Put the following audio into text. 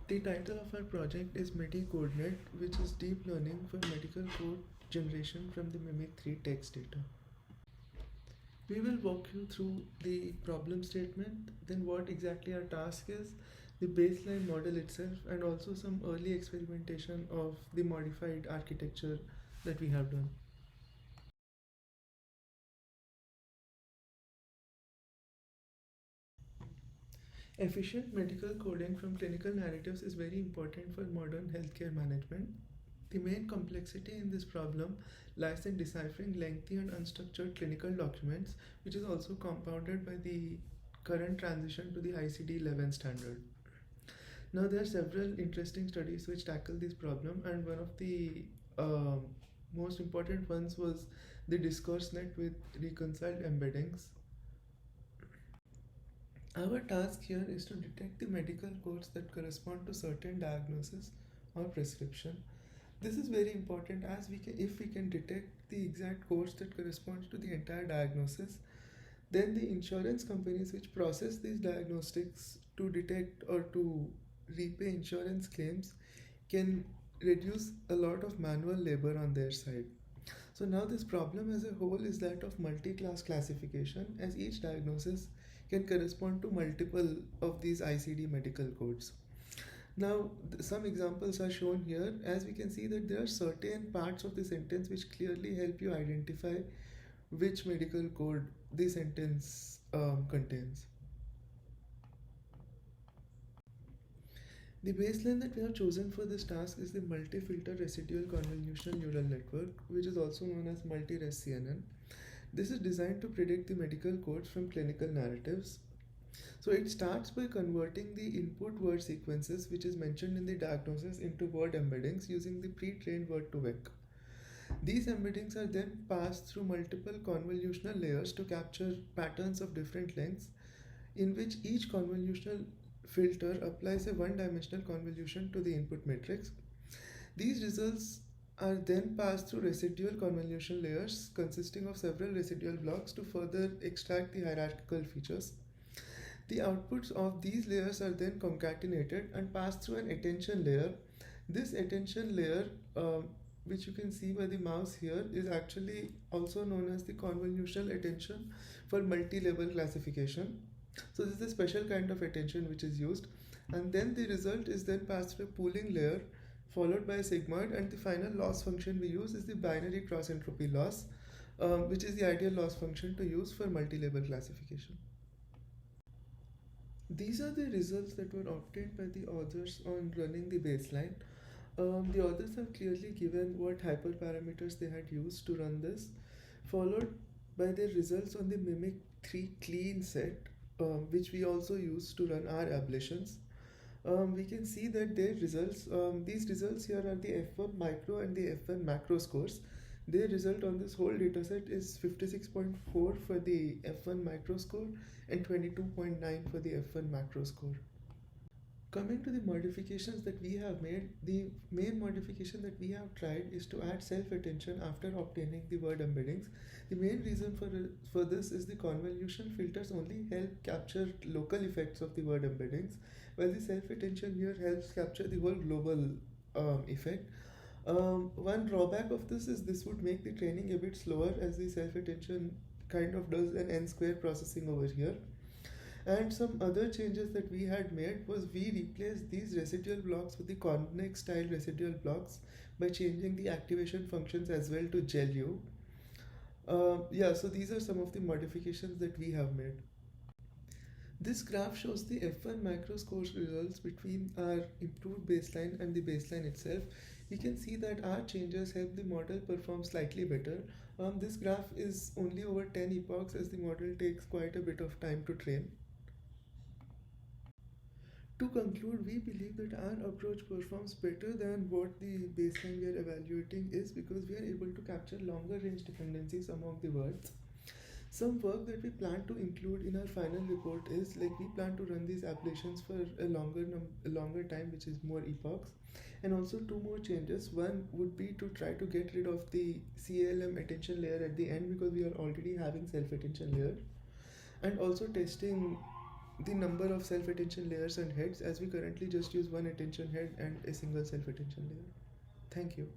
The title of our project is MediCodeNet, which is deep learning for medical code generation from the Mimic 3 text data. We will walk you through the problem statement, then what exactly our task is, the baseline model itself, and also some early experimentation of the modified architecture that we have done. Efficient medical coding from clinical narratives is very important for modern healthcare management. The main complexity in this problem lies in deciphering lengthy and unstructured clinical documents, which is also compounded by the current transition to the ICD-11 standard. Now, there are several interesting studies which tackle this problem, and one of the most important ones was the discourse net with reconciled embeddings. Our task here is to detect the medical codes that correspond to certain diagnosis or prescription. This is very important as if we can detect the exact codes that corresponds to the entire diagnosis, then the insurance companies which process these diagnostics to detect or to repay insurance claims can reduce a lot of manual labor on their side. So now this problem as a whole is that of multi-class classification, as each diagnosis can correspond to multiple of these ICD medical codes. Now, some examples are shown here. As we can see that there are certain parts of the sentence which clearly help you identify which medical code the sentence contains. The baseline that we have chosen for this task is the multi-filter residual convolutional neural network, which is also known as multi-res CNN. This is designed to predict the medical codes from clinical narratives. So it starts by converting the input word sequences, which is mentioned in the diagnosis, into word embeddings using the pre-trained word-to-vec. These embeddings are then passed through multiple convolutional layers to capture patterns of different lengths, in which each convolutional filter applies a one-dimensional convolution to the input matrix. These results are then passed through residual convolution layers consisting of several residual blocks to further extract the hierarchical features. The outputs of these layers are then concatenated and passed through an attention layer. This attention layer, which you can see by the mouse here, is actually also known as the convolutional attention for multi-level classification. So this is a special kind of attention which is used, and then the result is then passed through a pooling layer followed by a sigmoid, and the final loss function we use is the binary cross entropy loss, which is the ideal loss function to use for multi-level classification. These are the results that were obtained by the authors on running the baseline. The authors have clearly given what hyperparameters they had used to run this, followed by their results on the Mimic 3 clean set, which we also use to run our ablations. We can see that their results, these results here are the F1 micro and the F1 macro scores. Their result on this whole dataset is 56.4 for the F1 micro score and 22.9 for the F1 macro score. Coming to the modifications that we have made, the main modification that we have tried is to add self-attention after obtaining the word embeddings. The main reason for this is the convolution filters only help capture local effects of the word embeddings, while the self-attention here helps capture the whole global effect. One drawback of this would make the training a bit slower, as the self-attention kind of does an n-square processing over here. And some other changes that we had made was we replaced these residual blocks with the convex style residual blocks by changing the activation functions as well to GELU. So these are some of the modifications that we have made. This graph shows the F1 macro scores results between our improved baseline and the baseline itself. We can see that our changes help the model perform slightly better. This graph is only over 10 epochs, as the model takes quite a bit of time to train. To conclude, we believe that our approach performs better than what the baseline we are evaluating is, because we are able to capture longer range dependencies among the words. Some work that we plan to include in our final report is, like, we plan to run these ablations for a longer time, which is more epochs, and also two more changes. One would be to try to get rid of the CLM attention layer at the end, because we are already having self attention layer, and also testing the number of self-attention layers and heads, as we currently just use one attention head and a single self-attention layer. Thank you.